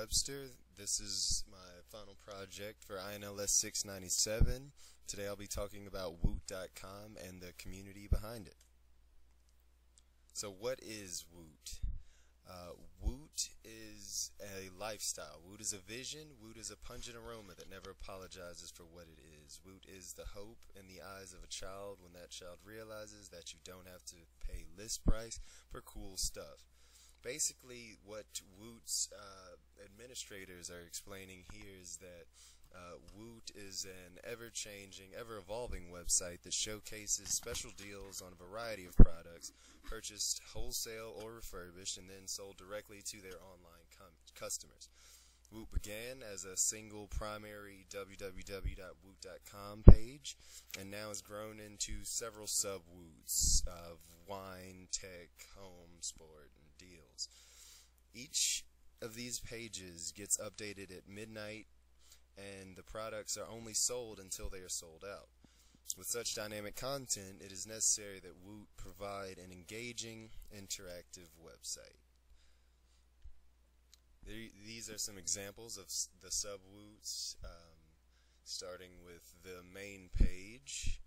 Webster. This is my final project for INLS 697. Today I'll be talking about Woot.com and the community behind it. So what is Woot? Woot is a lifestyle. Woot is a vision. Woot is a pungent aroma that never apologizes for what it is. Woot is the hope in the eyes of a child when that child realizes that you don't have to pay list price for cool stuff. Basically, what Woot's administrators are explaining here is that Woot is an ever-changing, ever-evolving website that showcases special deals on a variety of products purchased wholesale or refurbished and then sold directly to their online customers. Woot began as a single primary www.woot.com page and now has grown into several sub-Woots of wine, tech, home, sport, and deals. Each of these pages gets updated at midnight, and the products are only sold until they are sold out. With such dynamic content, it is necessary that Woot provide an engaging, interactive website. These are some examples of the sub-Woots, starting with the main page,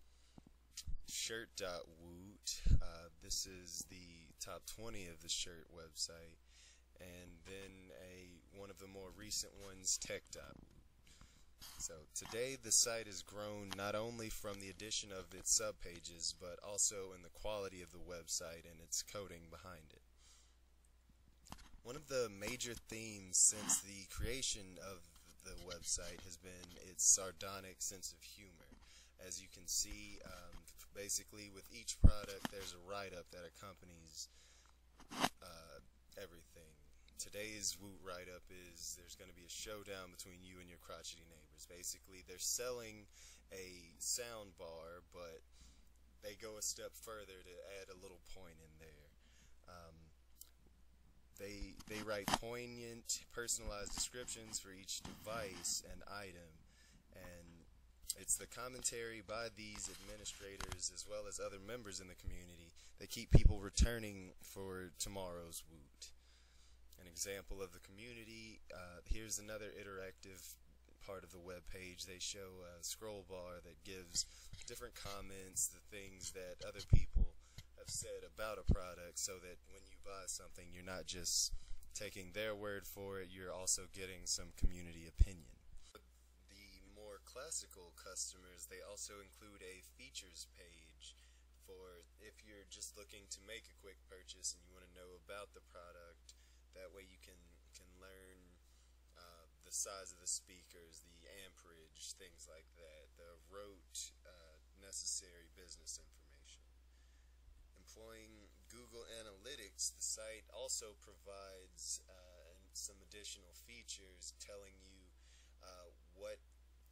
shirt.woot. This is the top 20 of the shirt website, and then one of the more recent ones, tech.woot. So today the site has grown not only from the addition of its subpages, but also in the quality of the website and its coding behind it. One of the major themes since the creation of the website has been its sardonic sense of humor. As you can see, basically with each product there's a write-up that accompanies everything. Today's Woot write-up is there's going to be a showdown between you and your crotchety neighbors. Basically, they're selling a sound bar, but they go a step further to add a little point in there. They write poignant, personalized descriptions for each device and item, and it's the commentary by these administrators as well as other members in the community that keep people returning for tomorrow's Woot. An example of the community, here's another interactive part of the web page. They show a scroll bar that gives different comments, the things that other people have said about a product, so that when you buy something, you're not just taking their word for it, you're also getting some community opinion. The more classical customers, they also include a features page for if you're just looking to make a quick purchase and you want to know about the product. That way you can learn the size of the speakers, the amperage, things like that, the rote necessary business information. Employing Google Analytics, the site also provides some additional features telling you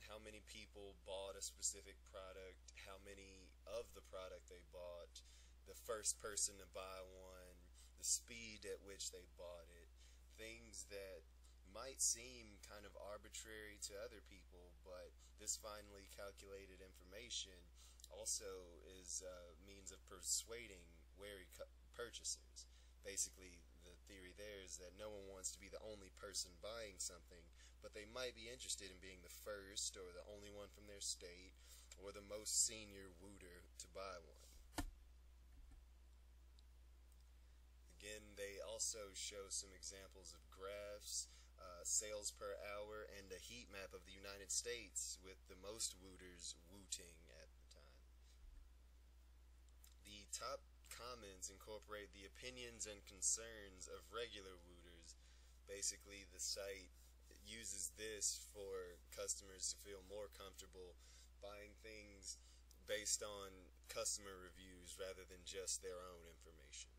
how many people bought a specific product, how many of the product they bought, the first person to buy one, the speed at which they bought it, things that might seem kind of arbitrary to other people, but this finely calculated information also is a means of persuading wary purchasers. Basically, the theory there is that no one wants to be the only person buying something, but they might be interested in being the first or the only one from their state or the most senior Wooter to buy one. Again, they also show some examples of graphs, sales per hour, and a heat map of the United States with the most Wooters wooting at the time. The top comments incorporate the opinions and concerns of regular Wooters. Basically, the site uses this for customers to feel more comfortable buying things based on customer reviews rather than just their own information.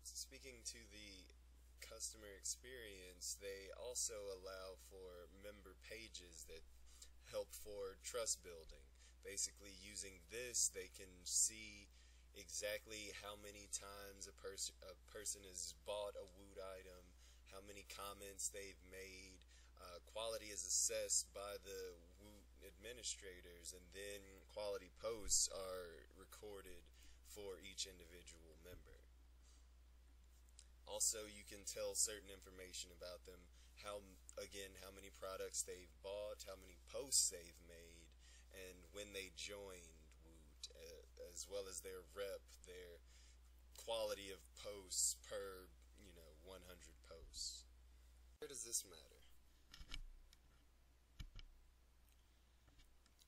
Speaking to the customer experience, they also allow for member pages that help for trust building. Basically, using this, they can see exactly how many times a person has bought a Woot item, how many comments they've made. Quality is assessed by the Woot administrators, and then quality posts are recorded recorded for each individual member. Also, you can tell certain information about them, how many products they've bought, how many posts they've made, and when they joined Woot, as well as their rep, their quality of posts per, 100 posts. Where does this matter?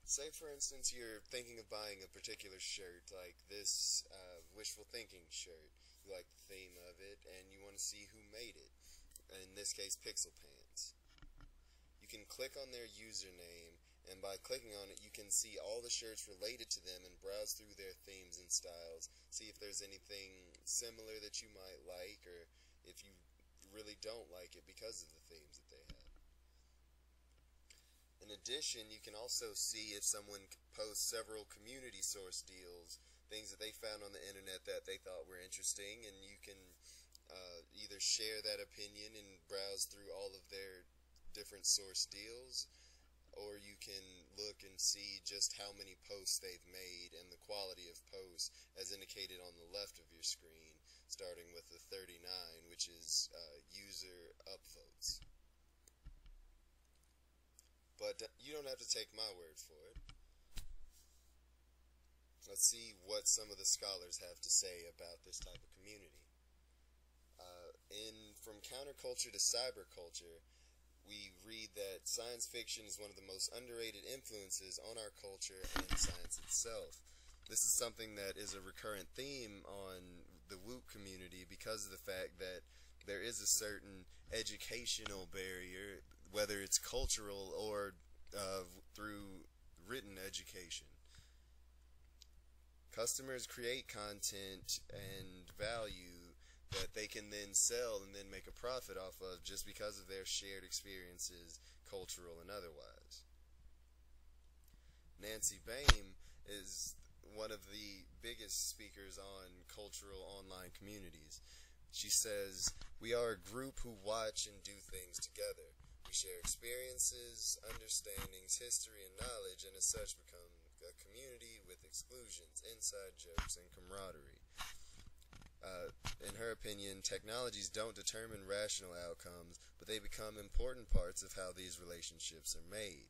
Say, for instance, you're thinking of buying a particular shirt, like this wishful thinking shirt. You like the theme of it, and you want to see who made it. In this case, Pixel Pants. You can click on their username, and by clicking on it, you can see all the shirts related to them and browse through their themes and styles. See if there's anything similar that you might like, or if you really don't like it because of the themes that they have. In addition, you can also see if someone posts several community source deals, things that they found on the internet that they thought were interesting, and you can either share that opinion and browse through all of their different source deals, or you can look and see just how many posts they've made and the quality of posts as indicated on the left of your screen, starting with the 39, which is user upvotes. But you don't have to take my word for it. Let's see what some of the scholars have to say about this type of community. From counterculture to cyberculture, we read that science fiction is one of the most underrated influences on our culture and science itself. This is something that is a recurrent theme on the Woot community because of the fact that there is a certain educational barrier, whether it's cultural or through written education. Customers create content and value that they can then sell and then make a profit off of just because of their shared experiences, cultural and otherwise. Nancy Baim is one of the biggest speakers on cultural online communities. She says, "We are a group who watch and do things together. We share experiences, understandings, history, and knowledge, and as such become a community with exclusions, inside jokes, and camaraderie." In her opinion, technologies don't determine rational outcomes, but they become important parts of how these relationships are made.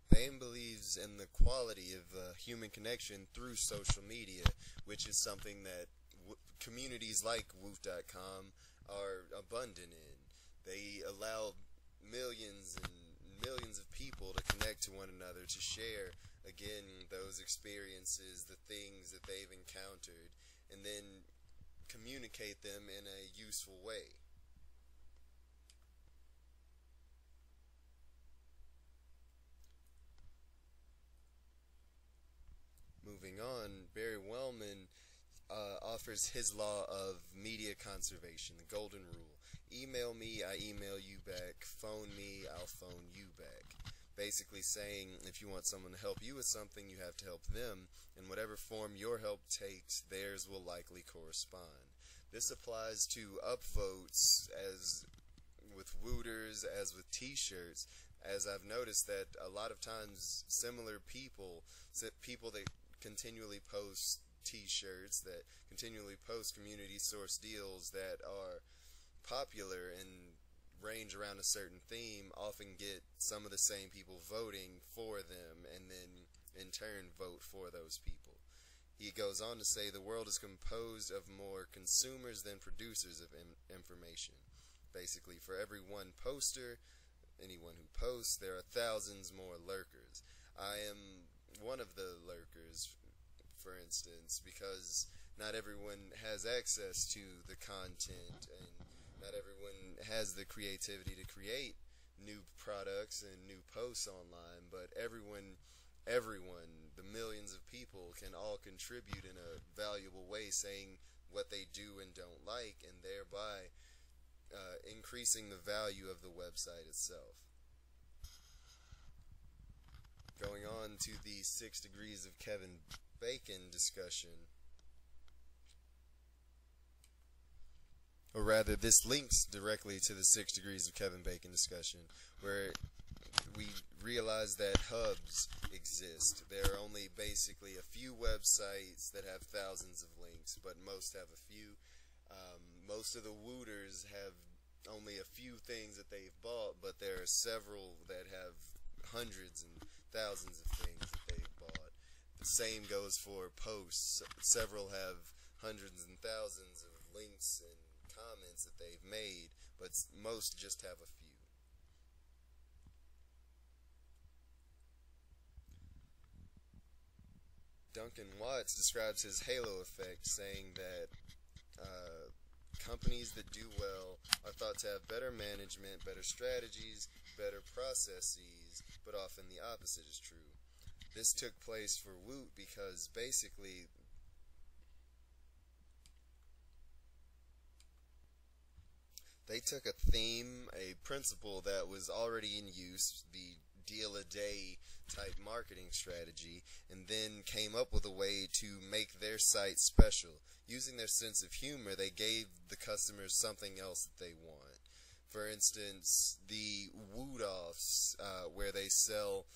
Bain believes in the quality of human connection through social media, which is something that communities like Woot.com are abundant in. They allow millions and millions of people to connect to one another, to share, again, those experiences, the things that they've encountered, and then communicate them in a useful way. Moving on, Barry Wellman offers his law of media conservation, the golden rule. Email me, I email you back. Phone me, I'll phone you back. Basically saying if you want someone to help you with something, you have to help them, and whatever form your help takes, theirs will likely correspond. This applies to upvotes as with Wooters, as with t-shirts, as I've noticed that a lot of times similar people that continually post t-shirts, that continually post community source deals that are popular and range around a certain theme, often get some of the same people voting for them, and then in turn vote for those people. He goes on to say the world is composed of more consumers than producers of information. Basically, for every one poster, anyone who posts, there are thousands more lurkers. I am one of the lurkers, for instance, because not everyone has access to the content, and not everyone has the creativity to create new products and new posts online, but everyone, the millions of people, can all contribute in a valuable way, saying what they do and don't like, and thereby increasing the value of the website itself. Going on to the 6 degrees of Kevin Bacon discussion. Or rather, this links directly to the 6 degrees of Kevin Bacon discussion, where we realize that hubs exist. There are only basically a few websites that have thousands of links, but most have a few. Most of the wooters have only a few things that they've bought, but there are several that have hundreds and thousands of things that they've bought. The same goes for posts. Several have hundreds and thousands of links and comments that they've made, but most just have a few. Duncan Watts describes his halo effect, saying that companies that do well are thought to have better management, better strategies, better processes, but often the opposite is true. This took place for Woot because basically they took a theme, a principle that was already in use, the deal a day type marketing strategy, and then came up with a way to make their site special. Using their sense of humor, they gave the customers something else that they want. For instance, the Woot Offs, where they sell,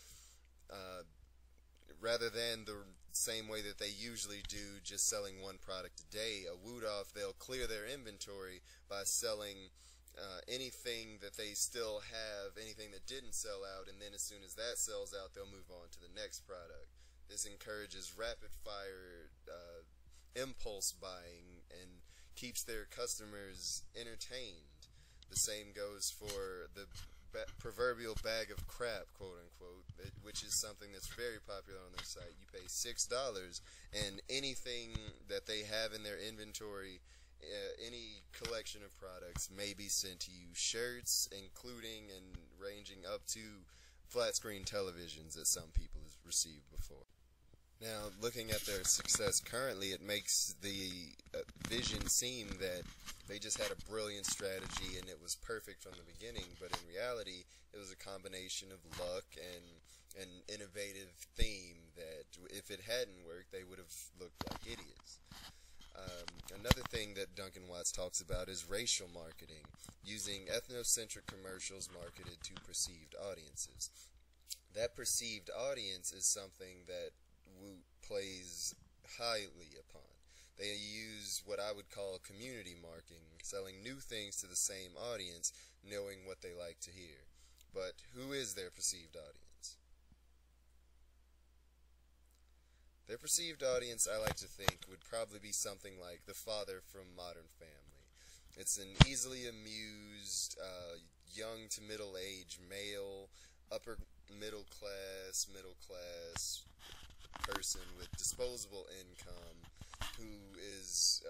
rather than the same way that they usually do, just selling one product a day, a Woot Off, they'll clear their inventory by selling anything that they still have, anything that didn't sell out, and then as soon as that sells out, they'll move on to the next product. This encourages rapid fire impulse buying and keeps their customers entertained. The same goes for the proverbial bag of crap, quote unquote, which is something that's very popular on their site. You pay $6 and anything that they have in their inventory, any collection of products, may be sent to you. Shirts, including and ranging up to flat screen televisions that some people have received before. Now, looking at their success currently, it makes the vision seem that they just had a brilliant strategy and it was perfect from the beginning, but in reality, it was a combination of luck and an innovative theme that if it hadn't worked, they would have looked like idiots. Another thing that Duncan Watts talks about is racial marketing, using ethnocentric commercials marketed to perceived audiences. That perceived audience is something that Woot plays highly upon. They use what I would call community marketing, selling new things to the same audience, knowing what they like to hear. But who is their perceived audience? Their perceived audience, I like to think, would probably be something like the father from Modern Family. It's an easily amused, young to middle-aged male, upper middle class person with disposable income who is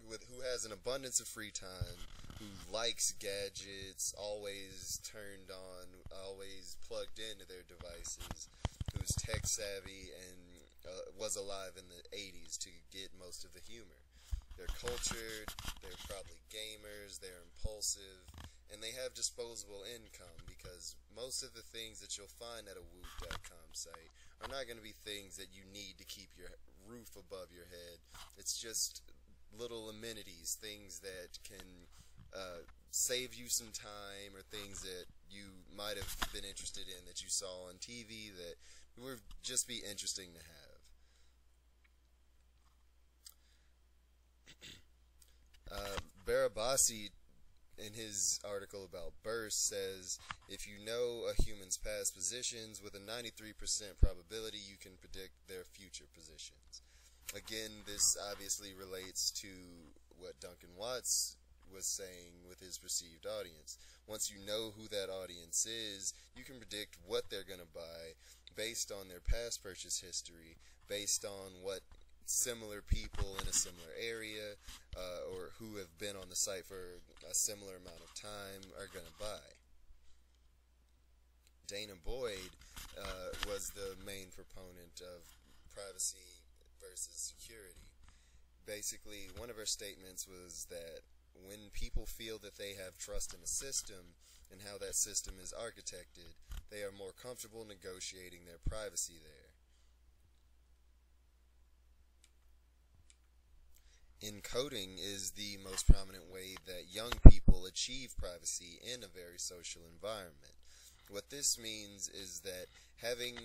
who has an abundance of free time, who likes gadgets, always turned on, always plugged into their devices, who's tech savvy and was alive in the 80s to get most of the humor. They're cultured, they're probably gamers, they're impulsive, and they have disposable income because most of the things that you'll find at a Woot.com site are not going to be things that you need to keep your roof above your head. It's just little amenities, things that can save you some time, or things that you might have been interested in that you saw on TV that would just be interesting to have. Barabasi, in his article about bursts, says if you know a human's past positions with a 93% probability, you can predict their future positions. Again, this obviously relates to what Duncan Watts was saying with his perceived audience. Once you know who that audience is, you can predict what they're going to buy based on their past purchase history, based on what similar people in a similar area or who have been on the site for a similar amount of time are going to buy. Dana Boyd was the main proponent of privacy versus security. Basically, one of her statements was that when people feel that they have trust in a system and how that system is architected, they are more comfortable negotiating their privacy there. Encoding is the most prominent way that young people achieve privacy in a very social environment. What this means is that having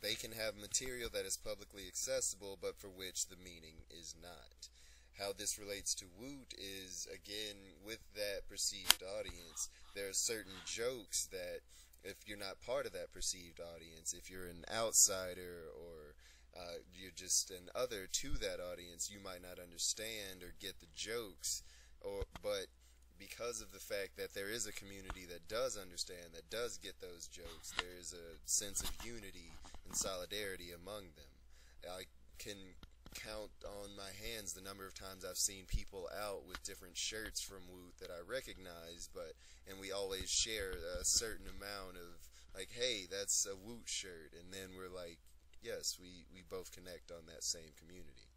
they can have material that is publicly accessible but for which the meaning is not. How this relates to Woot is, again, with that perceived audience, there are certain jokes that if you're not part of that perceived audience, if you're an outsider or you're just an other to that audience, you might not understand or get the jokes, but because of the fact that there is a community that does understand, that does get those jokes, there is a sense of unity and solidarity among them. I can count on my hands the number of times I've seen people out with different shirts from Woot that I recognize, and we always share a certain amount of, like, hey, that's a Woot shirt, and then we're like, yes, we both connect on that same community.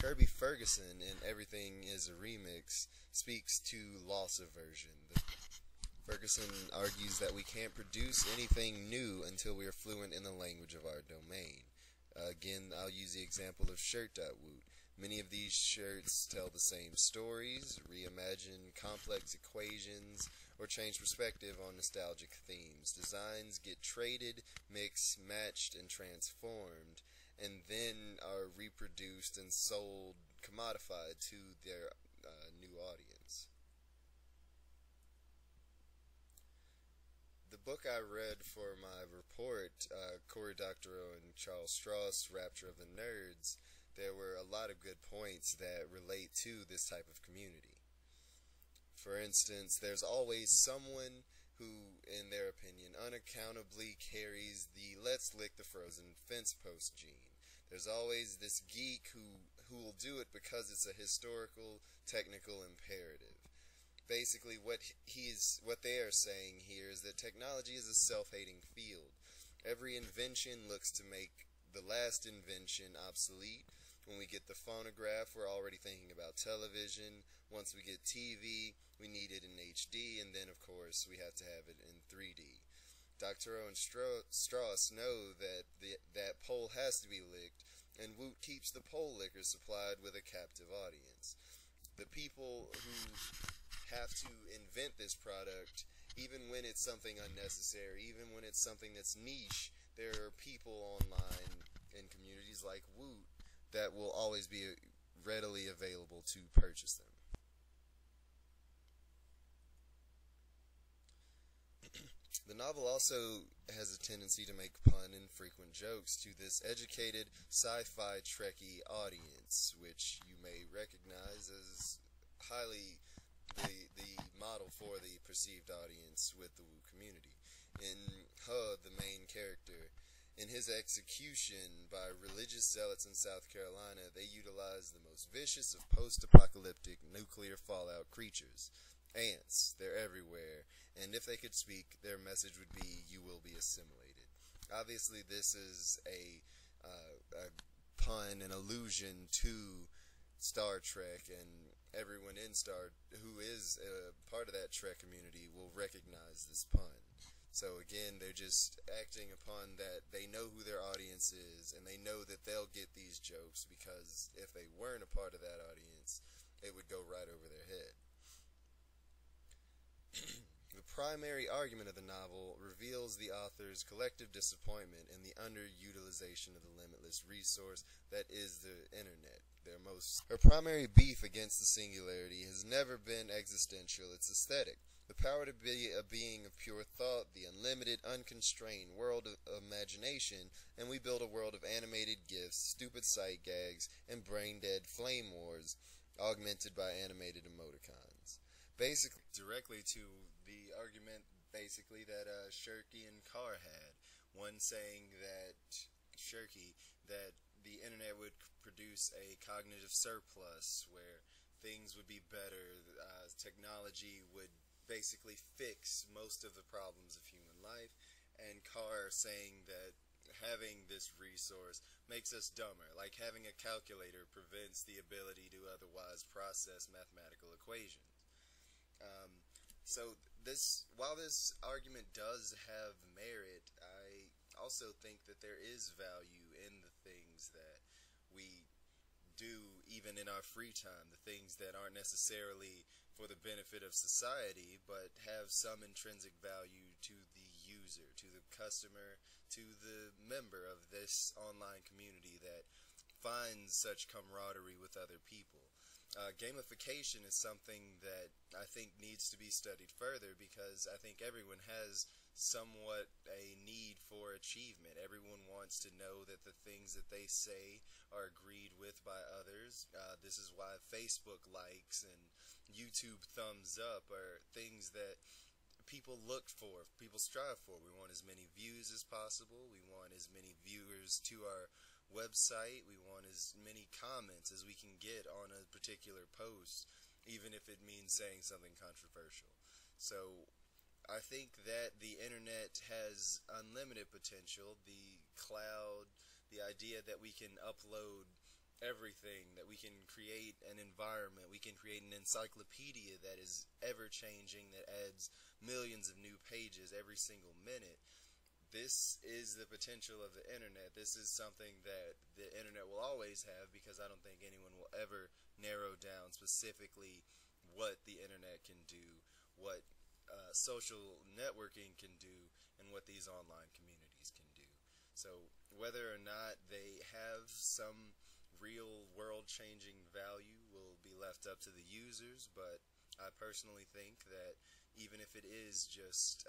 Kirby Ferguson in Everything is a Remix speaks to loss aversion. Ferguson argues that we can't produce anything new until we are fluent in the language of our domain. Again, I'll use the example of shirt.woot. Many of these shirts tell the same stories, reimagine complex equations, or change perspective on nostalgic themes. Designs get traded, mixed, matched, and transformed, and then are reproduced and sold, commodified to their new audience. The book I read for my report, Cory Doctorow and Charles Strauss, Rapture of the Nerds, there were a lot of good points that relate to this type of community. For instance, there's always someone who, in their opinion, unaccountably carries the let's lick the frozen fence post gene. There's always this geek who will do it because it's a historical, technical imperative. Basically, what they are saying here is that technology is a self-hating field. Every invention looks to make the last invention obsolete. When we get the phonograph, we're already thinking about television. Once we get TV, we need it in HD, and then, of course, we have to have it in 3D. Doctorow and Strauss know that that pole has to be licked, and Woot keeps the pole lickers supplied with a captive audience. The people who have to invent this product, even when it's something unnecessary, even when it's something that's niche, there are people online in communities like Woot that will always be readily available to purchase them. The novel also has a tendency to make pun and frequent jokes to this educated sci-fi Trekkie audience, which you may recognize as highly the model for the perceived audience with the Woo community. In Hud, the main character, in his execution by religious zealots in South Carolina, they utilize the most vicious of post-apocalyptic nuclear fallout creatures. Ants, they're everywhere, and if they could speak, their message would be, you will be assimilated. Obviously, this is a pun, an allusion to Star Trek, and everyone in who is a part of that Trek community will recognize this pun. So again, they're just acting upon that they know who their audience is, and they know that they'll get these jokes because if they weren't a part of that audience, it would go right over their head. The primary argument of the novel reveals the author's collective disappointment in the underutilization of the limitless resource that is the internet. Her primary beef against the singularity has never been existential, it's aesthetic. The power to be a being of pure thought, the unlimited, unconstrained world of imagination, and we build a world of animated GIFs, stupid sight gags, and brain-dead flame wars, augmented by animated emoticons. Basically, directly to the argument, basically, that Shirky and Carr had. One saying that, Shirky, that the internet would produce a cognitive surplus, where things would be better, technology would basically fix most of the problems of human life, and Carr saying that having this resource makes us dumber, like having a calculator prevents the ability to otherwise process mathematical equations. While this argument does have merit, I also think that there is value in the things that we do even in our free time, the things that aren't necessarily for the benefit of society but have some intrinsic value to the user, to the customer, to the member of this online community that finds such camaraderie with other people. Gamification is something that I think needs to be studied further, because I think everyone has somewhat a need for achievement. Everyone wants to know that the things that they say are agreed with by others. This is why Facebook likes and YouTube thumbs up are things that people look for, people strive for. We want as many views as possible. We want as many viewers to our website. We want as many comments as we can get on a particular post, even if it means saying something controversial. So I think that the internet has unlimited potential. The cloud, the idea that we can upload everything, that we can create an environment, we can create an encyclopedia that is ever changing, that adds millions of new pages every single minute. This is the potential of the internet. This is something that the internet will always have, because I don't think anyone will ever narrow down specifically what the internet can do, what social networking can do, and what these online communities can do. So whether or not they have some real world-changing value will be left up to the users, but I personally think that even if it is just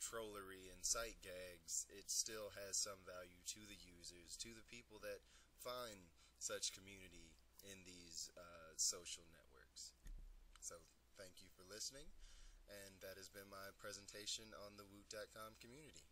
trollery and sight gags, it still has some value to the users, to the people that find such community in these social networks. So thank you for listening, and that has been my presentation on the Woot.com community.